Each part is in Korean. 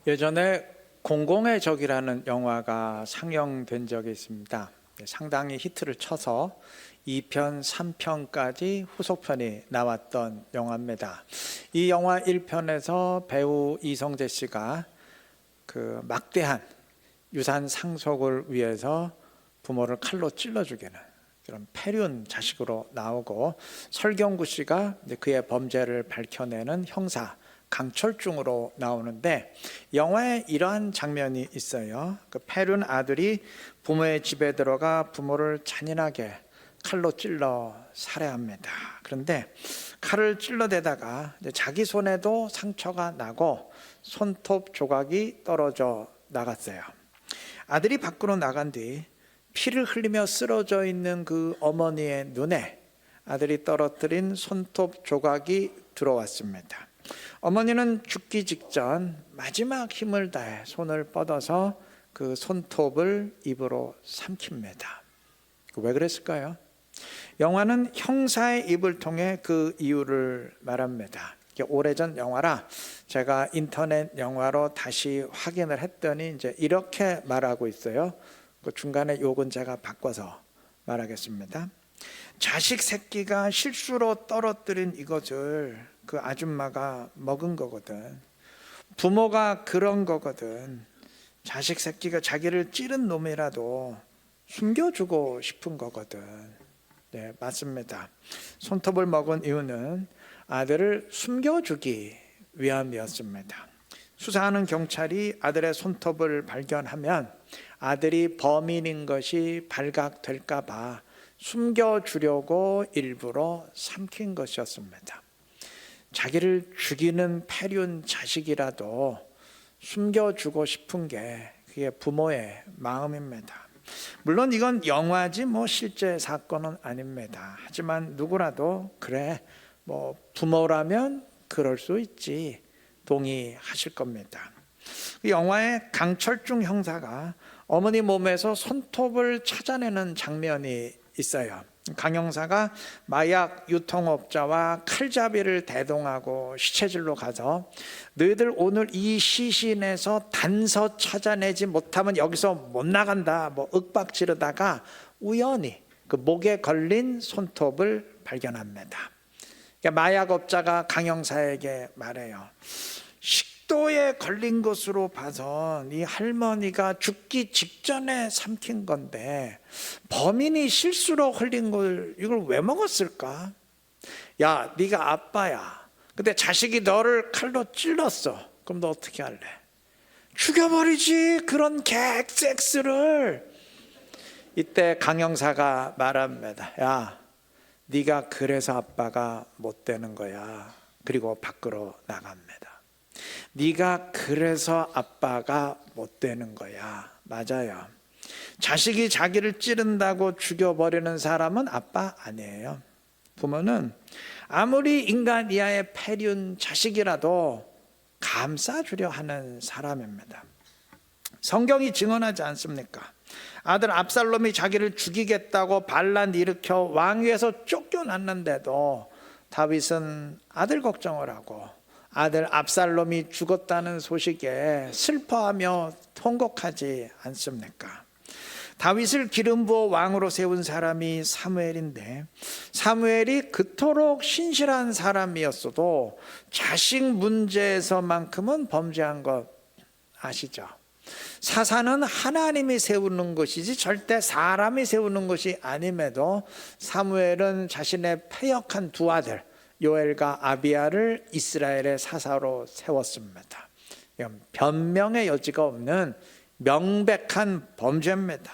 예전에 공공의 적이라는 영화가 상영된 적이 있습니다. 상당히 히트를 쳐서 2편, 3편까지 후속편이 나왔던 영화입니다. 이 영화 1편에서 배우 이성재 씨가 그 막대한 유산 상속을 위해서 부모를 칼로 찔러 죽이는 그런 폐륜 자식으로 나오고, 설경구 씨가 그의 범죄를 밝혀내는 형사 강철중으로 나오는데, 영화에 이러한 장면이 있어요. 그 폐륜 아들이 부모의 집에 들어가 부모를 잔인하게 칼로 찔러 살해합니다. 그런데 칼을 찔러대다가 자기 손에도 상처가 나고 손톱 조각이 떨어져 나갔어요. 아들이 밖으로 나간 뒤 피를 흘리며 쓰러져 있는 그 어머니의 눈에 아들이 떨어뜨린 손톱 조각이 들어왔습니다. 어머니는 죽기 직전 마지막 힘을 다해 손을 뻗어서 그 손톱을 입으로 삼킵니다. 왜 그랬을까요? 영화는 형사의 입을 통해 그 이유를 말합니다. 오래전 영화라 제가 인터넷 영화로 다시 확인을 했더니 이제 이렇게 말하고 있어요. 그 중간에 욕은 제가 바꿔서 말하겠습니다. 자식 새끼가 실수로 떨어뜨린 이것을 그 아줌마가 먹은 거거든. 부모가 그런 거거든. 자식 새끼가 자기를 찌른 놈이라도 숨겨주고 싶은 거거든. 네, 맞습니다. 손톱을 먹은 이유는 아들을 숨겨주기 위함이었습니다. 수사하는 경찰이 아들의 손톱을 발견하면 아들이 범인인 것이 발각될까 봐 숨겨주려고 일부러 삼킨 것이었습니다. 자기를 죽이는 폐륜 자식이라도 숨겨주고 싶은 게 그게 부모의 마음입니다. 물론 이건 영화지 실제 사건은 아닙니다. 하지만 누구라도 그래 부모라면 그럴 수 있지 동의하실 겁니다. 영화의 강철중 형사가 어머니 몸에서 손톱을 찾아내는 장면이 있어요. 강 형사가 마약 유통업자와 칼잡이를 대동하고 시체질로 가서 너희들 오늘 이 시신에서 단서 찾아내지 못하면 여기서 못 나간다 윽박지르다가 우연히 그 목에 걸린 손톱을 발견합니다. 마약업자가 강 형사에게 말해요. 식도에 걸린 것으로 봐서 네 할머니가 죽기 직전에 삼킨 건데 범인이 실수로 흘린 걸 이걸 왜 먹었을까? 야, 네가 아빠야. 근데 자식이 너를 칼로 찔렀어. 그럼 너 어떻게 할래? 죽여버리지, 그런 객섹스를. 이때 강 형사가 말합니다. 야, 네가 그래서 아빠가 못 되는 거야. 그리고 밖으로 나갑니다. 네가 그래서 아빠가 못 되는 거야. 맞아요. 자식이 자기를 찌른다고 죽여버리는 사람은 아빠 아니에요. 부모는 아무리 인간 이하의 폐륜 자식이라도 감싸주려 하는 사람입니다. 성경이 증언하지 않습니까? 아들 압살롬이 자기를 죽이겠다고 반란 일으켜 왕위에서 쫓겨났는데도 다윗은 아들 걱정을 하고 아들 압살롬이 죽었다는 소식에 슬퍼하며 통곡하지 않습니까? 다윗을 기름 부어 왕으로 세운 사람이 사무엘인데, 사무엘이 그토록 신실한 사람이었어도 자식 문제에서만큼은 범죄한 것 아시죠? 사사는 하나님이 세우는 것이지 절대 사람이 세우는 것이 아님에도 사무엘은 자신의 패역한 두 아들 요엘과 아비야를 이스라엘의 사사로 세웠습니다. 변명의 여지가 없는 명백한 범죄입니다.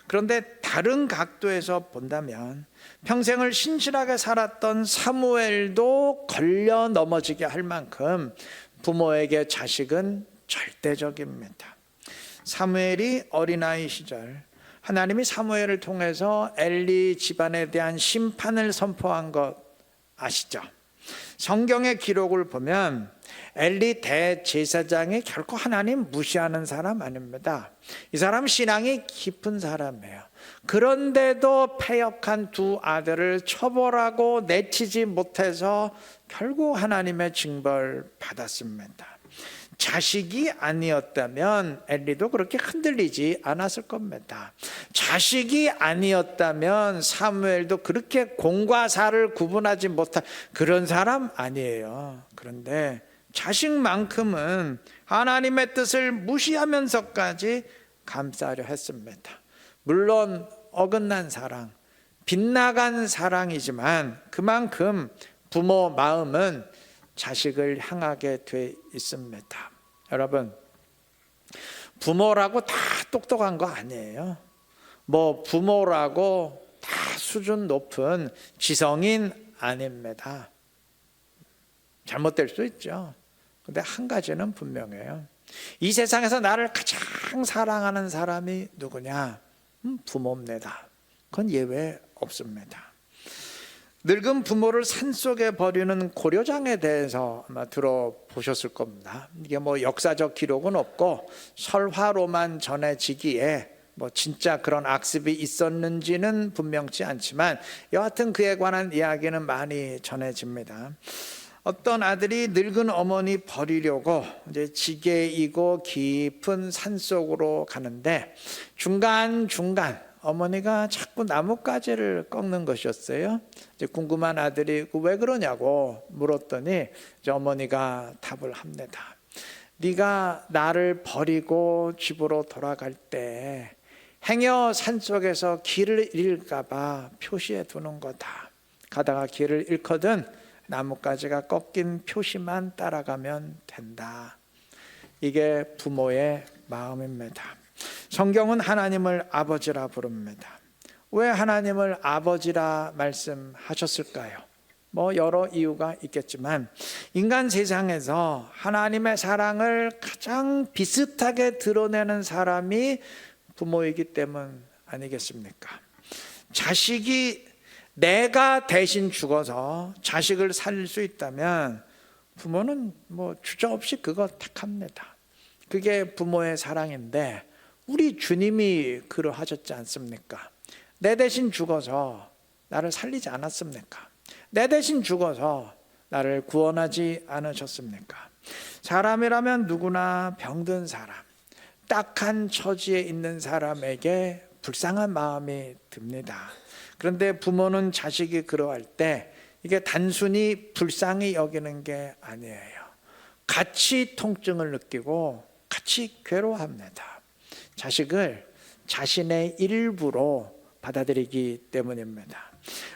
그런데 다른 각도에서 본다면 평생을 신실하게 살았던 사무엘도 걸려 넘어지게 할 만큼 부모에게 자식은 절대적입니다. 사무엘이 어린아이 시절 하나님이 사무엘을 통해서 엘리 집안에 대한 심판을 선포한 것 아시죠? 성경의 기록을 보면 엘리 대제사장이 결코 하나님 무시하는 사람 아닙니다. 이 사람 신앙이 깊은 사람이에요. 그런데도 패역한 두 아들을 처벌하고 내치지 못해서 결국 하나님의 징벌 받았습니다. 자식이 아니었다면 엘리도 그렇게 흔들리지 않았을 겁니다. 자식이 아니었다면 사무엘도 그렇게 공과 사를 구분하지 못한 그런 사람 아니에요. 그런데 자식만큼은 하나님의 뜻을 무시하면서까지 감싸려 했습니다. 물론 어긋난 사랑, 빗나간 사랑이지만 그만큼 부모 마음은 자식을 향하게 돼 있습니다. 여러분, 부모라고 다 똑똑한 거 아니에요. 뭐 부모라고 다 수준 높은 지성인 아닙니다. 잘못될 수 있죠. 근데 한 가지는 분명해요. 이 세상에서 나를 가장 사랑하는 사람이 누구냐? 부모입니다. 그건 예외 없습니다. 늙은 부모를 산속에 버리는 고려장에 대해서 아마 들어보셨을 겁니다. 이게 뭐 역사적 기록은 없고 설화로만 전해지기에 뭐 진짜 그런 악습이 있었는지는 분명치 않지만 여하튼 그에 관한 이야기는 많이 전해집니다. 어떤 아들이 늙은 어머니 버리려고 이제 지게이고 깊은 산속으로 가는데 중간중간 어머니가 자꾸 나뭇가지를 꺾는 것이었어요. 이제 궁금한 아들이 왜 그러냐고 물었더니 이제 어머니가 답을 합니다. 네가 나를 버리고 집으로 돌아갈 때 행여 산속에서 길을 잃을까 봐 표시해 두는 거다. 가다가 길을 잃거든 나뭇가지가 꺾인 표시만 따라가면 된다. 이게 부모의 마음입니다. 성경은 하나님을 아버지라 부릅니다. 왜 하나님을 아버지라 말씀하셨을까요? 뭐 여러 이유가 있겠지만 인간 세상에서 하나님의 사랑을 가장 비슷하게 드러내는 사람이 부모이기 때문 아니겠습니까? 자식이 내가 대신 죽어서 자식을 살릴 수 있다면 부모는 뭐 주저없이 그거 택합니다. 그게 부모의 사랑인데 우리 주님이 그러하셨지 않습니까? 내 대신 죽어서 나를 살리지 않았습니까? 내 대신 죽어서 나를 구원하지 않으셨습니까? 사람이라면 누구나 병든 사람, 딱한 처지에 있는 사람에게 불쌍한 마음이 듭니다. 그런데 부모는 자식이 그러할 때 이게 단순히 불쌍히 여기는 게 아니에요. 같이 통증을 느끼고 같이 괴로워합니다. 자식을 자신의 일부로 받아들이기 때문입니다.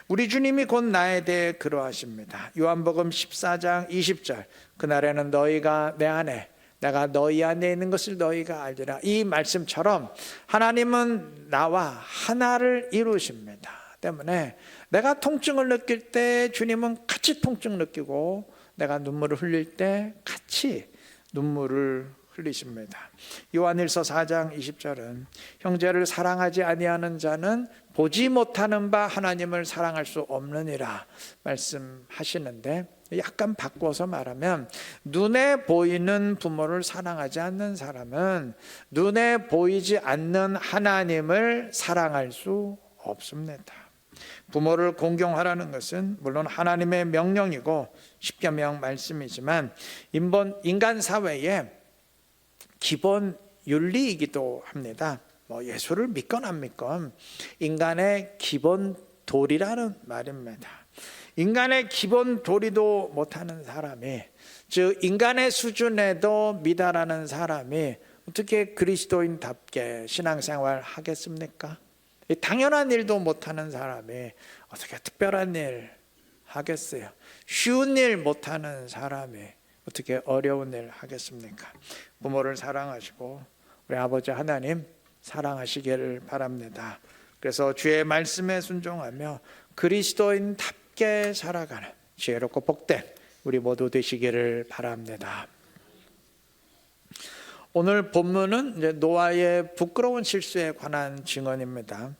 우리 주님이 곧 나에 대해 그러하십니다. 요한복음 14장 20절 그날에는 너희가 내 안에 내가 너희 안에 있는 것을 너희가 알리라. 이 말씀처럼 하나님은 나와 하나를 이루십니다. 때문에 내가 통증을 느낄 때 주님은 같이 통증 느끼고 내가 눈물을 흘릴 때 같이 눈물을 흘리십니다. 요한일서 4장 20절은 형제를 사랑하지 아니하는 자는 보지 못하는 바 하나님을 사랑할 수 없느니라 말씀하시는데 약간 바꿔서 말하면 눈에 보이는 부모를 사랑하지 않는 사람은 눈에 보이지 않는 하나님을 사랑할 수 없습니다. 부모를 공경하라는 것은 물론 하나님의 명령이고 십계명 말씀이지만 인간 사회에 기본 윤리이기도 합니다. 뭐 예수를 믿건 안 믿건 인간의 기본 도리라는 말입니다. 인간의 기본 도리도 못하는 사람이, 즉 인간의 수준에도 미달하는 사람이 어떻게 그리스도인답게 신앙생활 하겠습니까? 당연한 일도 못하는 사람이 어떻게 특별한 일 하겠어요? 쉬운 일 못하는 사람이 어떻게 어려운 일 하겠습니까? 부모를 사랑하시고 우리 아버지 하나님 사랑하시기를 바랍니다. 그래서 주의 말씀에 순종하며 그리스도인답게 살아가는 지혜롭고 복된 우리 모두 되시기를 바랍니다. 오늘 본문은 이제 노아의 부끄러운 실수에 관한 증언입니다.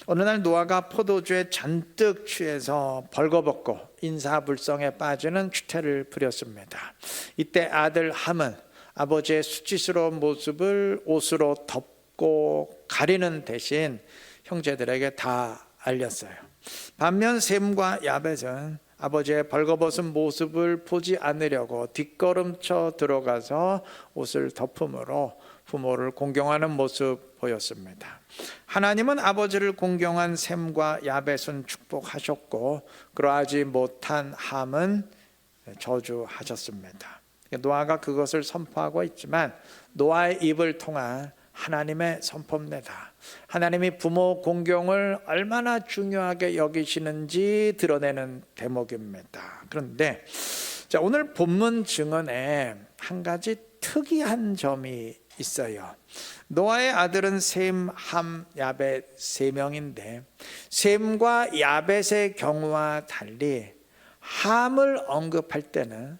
어느 날 노아가 포도주에 잔뜩 취해서 벌거벗고 인사불성에 빠지는 추태를 부렸습니다. 이때 아들 함은 아버지의 수치스러운 모습을 옷으로 덮고 가리는 대신 형제들에게 다 알렸어요. 반면 셈과 야벳은 아버지의 벌거벗은 모습을 보지 않으려고 뒷걸음쳐 들어가서 옷을 덮음으로 부모를 공경하는 모습 보였습니다. 하나님은 아버지를 공경한 셈과 야벳은 축복하셨고 그러하지 못한 함은 저주하셨습니다. 노아가 그것을 선포하고 있지만 노아의 입을 통한 하나님의 선포입니다. 하나님이 부모 공경을 얼마나 중요하게 여기시는지 드러내는 대목입니다. 그런데 오늘 본문 증언에 한 가지 특이한 점이 있어요. 노아의 아들은 셈, 함, 야벳 세 명인데 셈과 야벳의 경우와 달리 함을 언급할 때는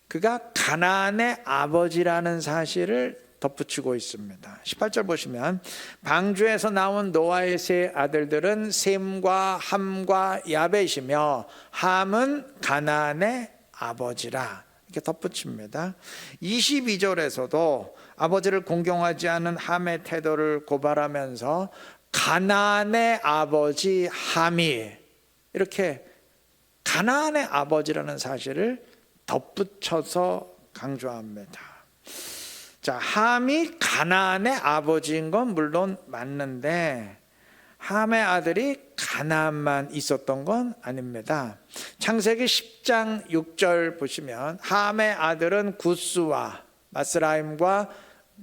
그가 가나안의 아버지라는 사실을 덧붙이고 있습니다. 18절 보시면 방주에서 나온 노아의 세 아들들은 셈과 함과 야벳이며 함은 가나안의 아버지라 이렇게 덧붙입니다. 22절에서도 아버지를 공경하지 않은 함의 태도를 고발하면서 가나안의 아버지 함이 이렇게 가나안의 아버지라는 사실을 덧붙여서 강조합니다. 자, 함이 가나안의 아버지인 건 물론 맞는데 함의 아들이 가나안만 있었던 건 아닙니다. 창세기 10장 6절 보시면 함의 아들은 구스와 마스라임과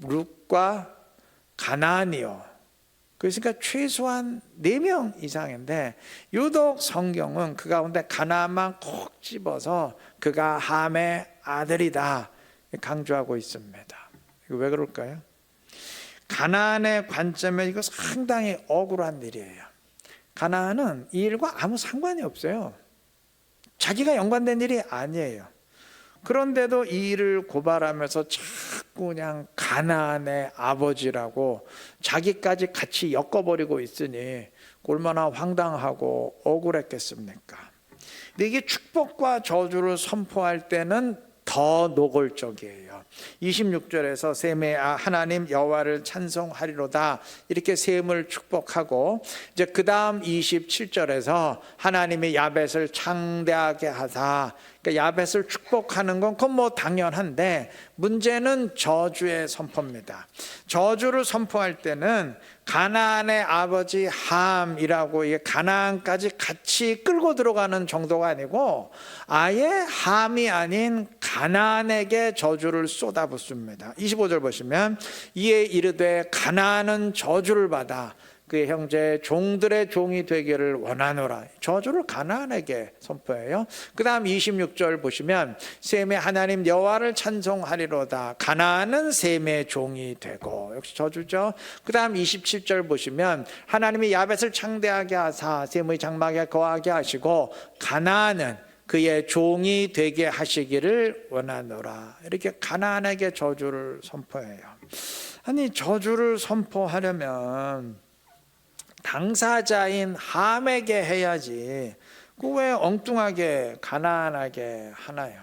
룻과 가나안이요. 그러니까 최소한 4명 이상인데 유독 성경은 그 가운데 가나안만 콕 집어서 그가 함의 아들이다 강조하고 있습니다. 이거 왜 그럴까요? 가나안의 관점에 이거 상당히 억울한 일이에요. 가나안은 이 일과 아무 상관이 없어요. 자기가 연관된 일이 아니에요. 그런데도 이 일을 고발하면서 자꾸 그냥 가나안의 아버지라고 자기까지 같이 엮어버리고 있으니 얼마나 황당하고 억울했겠습니까? 근데 이게 축복과 저주를 선포할 때는 더 노골적이에요. 26절에서 셈의 하나님 여호와를 찬송하리로다 이렇게 셈을 축복하고 이제 그 다음 27절에서 하나님이 야벳을 창대하게 하사 그러니까 야벳을 축복하는 건 그건 뭐 당연한데 문제는 저주의 선포입니다. 저주를 선포할 때는 가나안의 아버지 함이라고 이게 가나안까지 같이 끌고 들어가는 정도가 아니고 아예 함이 아닌 가나안에게 저주를 쏟아붓습니다. 25절 보시면 이에 이르되 가나안은 저주를 받아 그의 형제 종들의 종이 되기를 원하노라. 저주를 가나안에게 선포해요. 그 다음 26절 보시면 셈의 하나님 여호와를 찬송하리로다. 가나안은 셈의 종이 되고 역시 저주죠. 그 다음 27절 보시면 하나님이 야벳을 창대하게 하사 셈의 장막에 거하게 하시고 가나안은 그의 종이 되게 하시기를 원하노라. 이렇게 가나안에게 저주를 선포해요. 아니 저주를 선포하려면 당사자인 함에게 해야지 그 왜 엉뚱하게 가나안하게 하나요?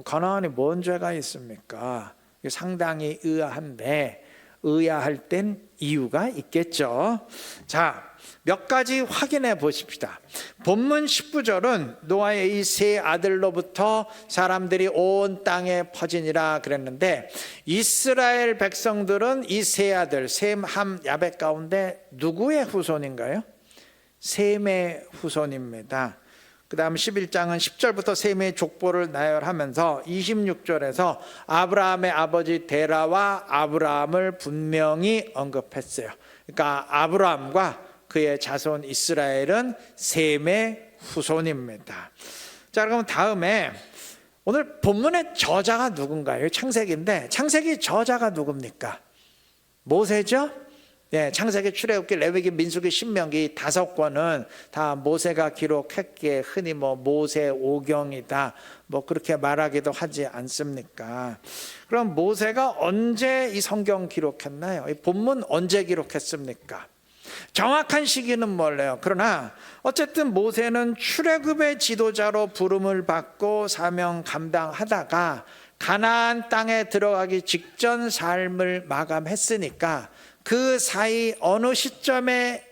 가나안이 뭔 죄가 있습니까? 상당히 의아한데 의아할 땐 이유가 있겠죠. 자, 몇 가지 확인해 보십시다. 본문 19절은 노아의 이 세 아들로부터 사람들이 온 땅에 퍼지니라 그랬는데 이스라엘 백성들은 이 세 아들 셈, 함, 야벳 가운데 누구의 후손인가요? 셈의 후손입니다. 그 다음 11장은 10절부터 셈의 족보를 나열하면서 26절에서 아브라함의 아버지 데라와 아브라함을 분명히 언급했어요. 그러니까 아브라함과 그의 자손 이스라엘은 셈의 후손입니다. 자, 그럼 다음에 오늘 본문의 저자가 누군가요? 창세기인데 창세기 저자가 누굽니까? 모세죠? 네, 창세기, 출애굽기, 레위기, 민수기, 신명기 5권은 다 모세가 기록했기에 흔히 뭐 모세오경이다 뭐 그렇게 말하기도 하지 않습니까? 그럼 모세가 언제 이 성경 기록했나요? 이 본문 언제 기록했습니까? 정확한 시기는 몰라요. 그러나 어쨌든 모세는 출애굽의 지도자로 부름을 받고 사명 감당하다가 가나안 땅에 들어가기 직전 삶을 마감했으니까 그 사이 어느 시점에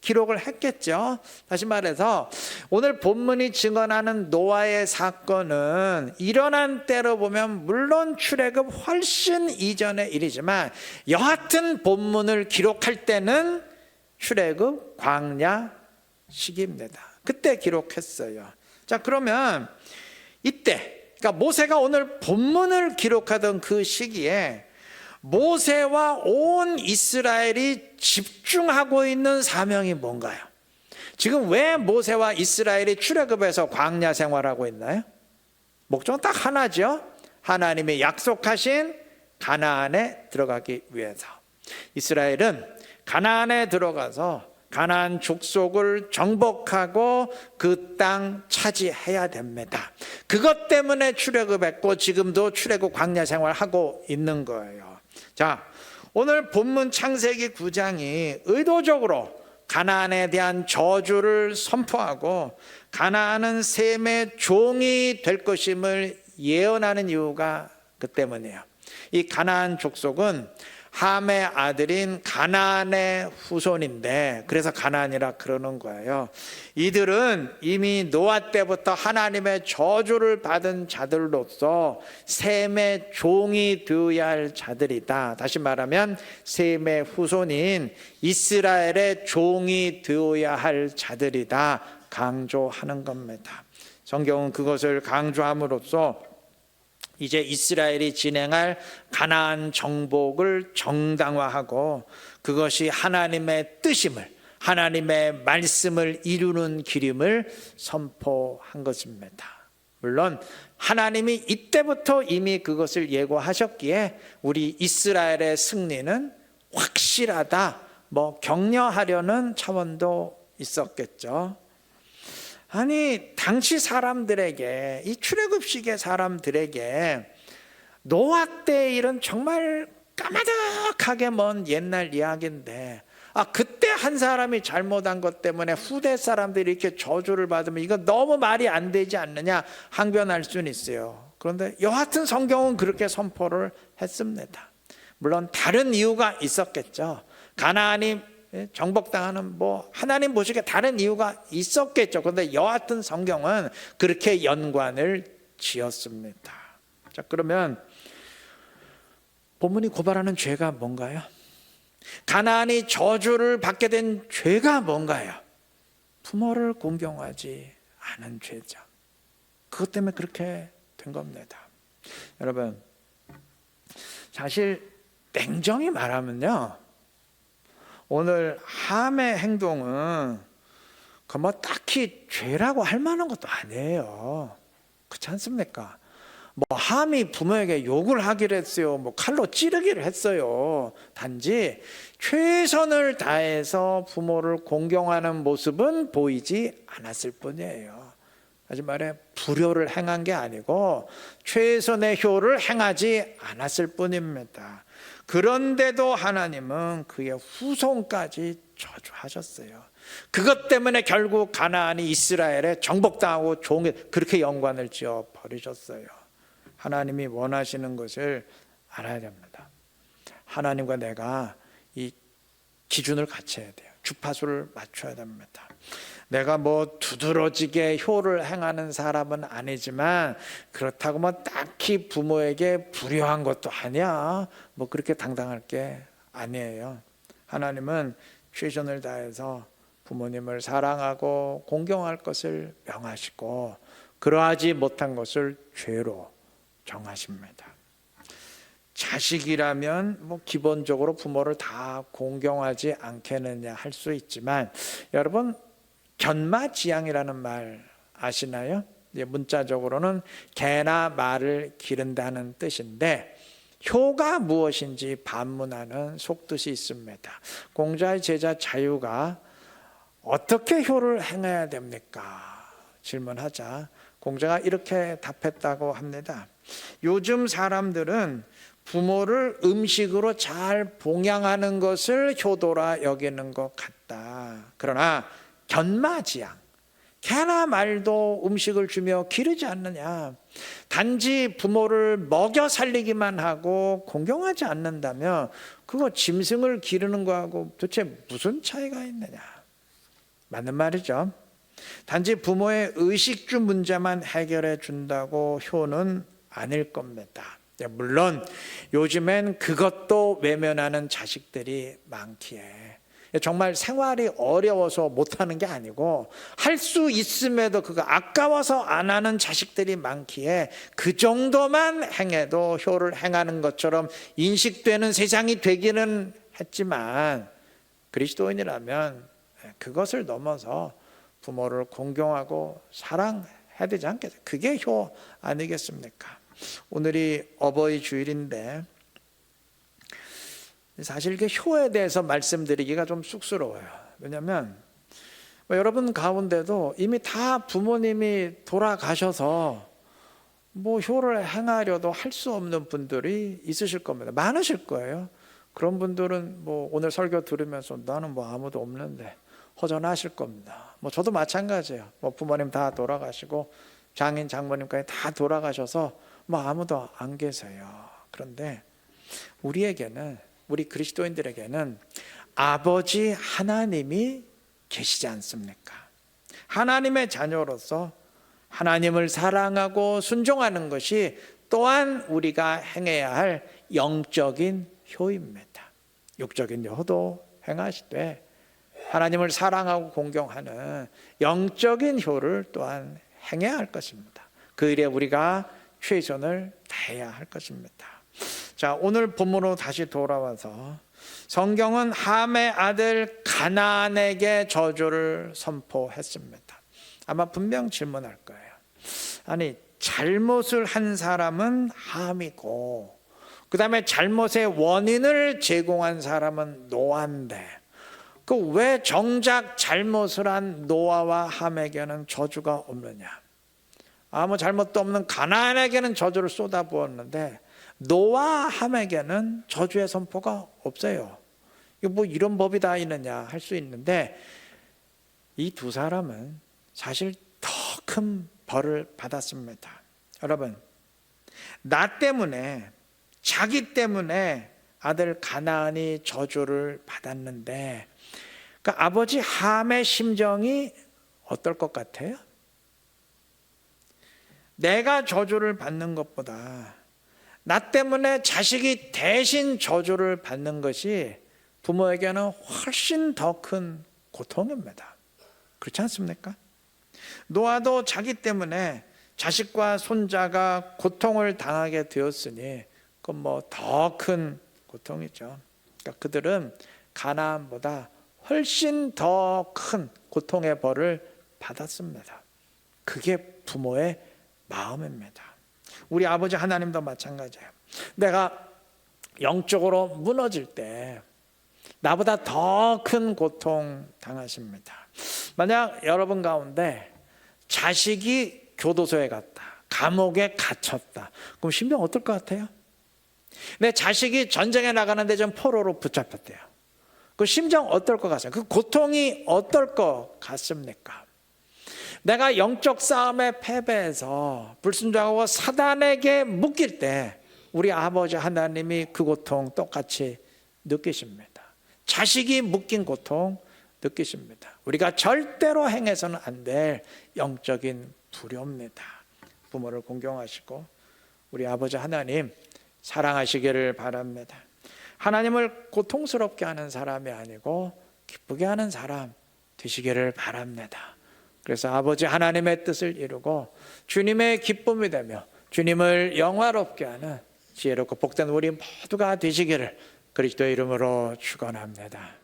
기록을 했겠죠. 다시 말해서 오늘 본문이 증언하는 노아의 사건은 일어난 때로 보면 물론 출애굽 훨씬 이전의 일이지만 여하튼 본문을 기록할 때는 출애굽 광야 시기입니다. 그때 기록했어요. 자, 그러면 이때, 그러니까 모세가 오늘 본문을 기록하던 그 시기에 모세와 온 이스라엘이 집중하고 있는 사명이 뭔가요? 지금 왜 모세와 이스라엘이 출애굽에서 광야 생활하고 있나요? 목적은 딱 하나죠. 하나님이 약속하신 가나안에 들어가기 위해서. 이스라엘은 가나안에 들어가서 가나안 족속을 정복하고 그 땅 차지해야 됩니다. 그것 때문에 출애굽했고 지금도 출애굽 광야 생활하고 있는 거예요. 자, 오늘 본문 창세기 9장이 의도적으로 가나안에 대한 저주를 선포하고 가나안은 셈의 종이 될 것임을 예언하는 이유가 그 때문이에요. 이 가나안 족속은 함의 아들인 가나안의 후손인데 그래서 가나안이라 그러는 거예요. 이들은 이미 노아 때부터 하나님의 저주를 받은 자들로서 셈의 종이 되어야 할 자들이다. 다시 말하면 셈의 후손인 이스라엘의 종이 되어야 할 자들이다 강조하는 겁니다. 성경은 그것을 강조함으로써 이제 이스라엘이 진행할 가나안 정복을 정당화하고 그것이 하나님의 뜻임을, 하나님의 말씀을 이루는 길임을 선포한 것입니다. 물론 하나님이 이때부터 이미 그것을 예고하셨기에 우리 이스라엘의 승리는 확실하다, 격려하려는 차원도 있었겠죠. 아니, 당시 사람들에게, 이 출애굽식의 사람들에게 노아 때 일은 정말 까마득하게 먼 옛날 이야기인데, 그때 한 사람이 잘못한 것 때문에 후대 사람들이 이렇게 저주를 받으면 이거 너무 말이 안 되지 않느냐 항변할 수는 있어요. 그런데 여하튼 성경은 그렇게 선포를 했습니다. 물론 다른 이유가 있었겠죠. 가나안이 정복당하는 하나님 보시기에 다른 이유가 있었겠죠. 그런데 여하튼 성경은 그렇게 연관을 지었습니다. 자, 그러면 본문이 고발하는 죄가 뭔가요? 가나안이 저주를 받게 된 죄가 뭔가요? 부모를 공경하지 않은 죄죠. 그것 때문에 그렇게 된 겁니다. 여러분, 사실 냉정히 말하면요, 오늘 함의 행동은 딱히 죄라고 할 만한 것도 아니에요. 그렇지 않습니까? 함이 부모에게 욕을 하기로 했어요. 칼로 찌르기를 했어요. 단지 최선을 다해서 부모를 공경하는 모습은 보이지 않았을 뿐이에요. 하지 말해 불효를 행한 게 아니고 최선의 효를 행하지 않았을 뿐입니다. 그런데도 하나님은 그의 후손까지 저주하셨어요. 그것 때문에 결국 가나안이 이스라엘에 정복당하고 그렇게 연관을 지어 버리셨어요. 하나님이 원하시는 것을 알아야 됩니다. 하나님과 내가 이 기준을 갖춰야 돼요. 주파수를 맞춰야 됩니다. 내가 두드러지게 효를 행하는 사람은 아니지만 그렇다고 딱히 부모에게 불효한 것도 아니야. 그렇게 당당할 게 아니에요. 하나님은 최선을 다해서 부모님을 사랑하고 공경할 것을 명하시고 그러하지 못한 것을 죄로 정하십니다. 자식이라면 기본적으로 부모를 다 공경하지 않겠느냐 할 수 있지만 여러분, 견마지양이라는 말 아시나요? 문자적으로는 개나 말을 기른다는 뜻인데 효가 무엇인지 반문하는 속뜻이 있습니다. 공자의 제자 자유가 어떻게 효를 행해야 됩니까? 질문하자 공자가 이렇게 답했다고 합니다. 요즘 사람들은 부모를 음식으로 잘 봉양하는 것을 효도라 여기는 것 같다. 그러나 견마지양, 개나 말도 음식을 주며 기르지 않느냐. 단지 부모를 먹여 살리기만 하고 공경하지 않는다면 그거 짐승을 기르는 거하고 도대체 무슨 차이가 있느냐. 맞는 말이죠. 단지 부모의 의식주 문제만 해결해 준다고 효는 아닐 겁니다. 물론 요즘엔 그것도 외면하는 자식들이 많기에 정말 생활이 어려워서 못하는 게 아니고 할 수 있음에도 그거 아까워서 안 하는 자식들이 많기에 그 정도만 행해도 효를 행하는 것처럼 인식되는 세상이 되기는 했지만 그리스도인이라면 그것을 넘어서 부모를 공경하고 사랑해야 되지 않겠어요? 그게 효 아니겠습니까? 오늘이 어버이 주일인데 사실 이게 효에 대해서 말씀드리기가 좀 쑥스러워요. 왜냐하면 여러분 가운데도 이미 다 부모님이 돌아가셔서 효를 행하려도 할 수 없는 분들이 있으실 겁니다. 많으실 거예요. 그런 분들은 오늘 설교 들으면서 나는 아무도 없는데 허전하실 겁니다. 저도 마찬가지예요. 부모님 다 돌아가시고 장인 장모님까지 다 돌아가셔서 아무도 안 계세요. 그런데 우리 그리스도인들에게는 아버지 하나님이 계시지 않습니까? 하나님의 자녀로서 하나님을 사랑하고 순종하는 것이 또한 우리가 행해야 할 영적인 효입니다. 육적인 효도 행하시되 하나님을 사랑하고 공경하는 영적인 효를 또한 행해야 할 것입니다. 그 일에 우리가 최선을 다해야 할 것입니다. 자, 오늘 본문으로 다시 돌아와서 성경은 함의 아들 가나안에게 저주를 선포했습니다. 아마 분명 질문할 거예요. 아니, 잘못을 한 사람은 함이고 그 다음에 잘못의 원인을 제공한 사람은 노아인데 왜 정작 잘못을 한 노아와 함에게는 저주가 없느냐? 아무 잘못도 없는 가나안에게는 저주를 쏟아부었는데 노아 함에게는 저주의 선포가 없어요. 이거 이런 법이 다 있느냐 할 수 있는데 이 두 사람은 사실 더 큰 벌을 받았습니다. 여러분, 나 때문에 자기 때문에 아들 가나안이 저주를 받았는데 아버지 함의 심정이 어떨 것 같아요? 내가 저주를 받는 것보다 나 때문에 자식이 대신 저주를 받는 것이 부모에게는 훨씬 더 큰 고통입니다. 그렇지 않습니까? 노아도 자기 때문에 자식과 손자가 고통을 당하게 되었으니 그건 더 큰 고통이죠. 그러니까 그들은 가나안보다 훨씬 더 큰 고통의 벌을 받았습니다. 그게 부모의 마음입니다. 우리 아버지 하나님도 마찬가지예요. 내가 영적으로 무너질 때 나보다 더 큰 고통 당하십니다. 만약 여러분 가운데 자식이 교도소에 갔다, 감옥에 갇혔다, 그럼 심정 어떨 것 같아요? 내 자식이 전쟁에 나가는데 좀 포로로 붙잡혔대요. 그 심정 어떨 것 같아요? 그 고통이 어떨 것 같습니까? 내가 영적 싸움에 패배해서 불순종하고 사단에게 묶일 때 우리 아버지 하나님이 그 고통 똑같이 느끼십니다. 자식이 묶인 고통 느끼십니다. 우리가 절대로 행해서는 안 될 영적인 불효입니다. 부모를 공경하시고 우리 아버지 하나님 사랑하시기를 바랍니다. 하나님을 고통스럽게 하는 사람이 아니고 기쁘게 하는 사람 되시기를 바랍니다. 그래서 아버지 하나님의 뜻을 이루고 주님의 기쁨이 되며 주님을 영화롭게 하는 지혜롭고 복된 우리 모두가 되시기를 그리스도의 이름으로 축원합니다.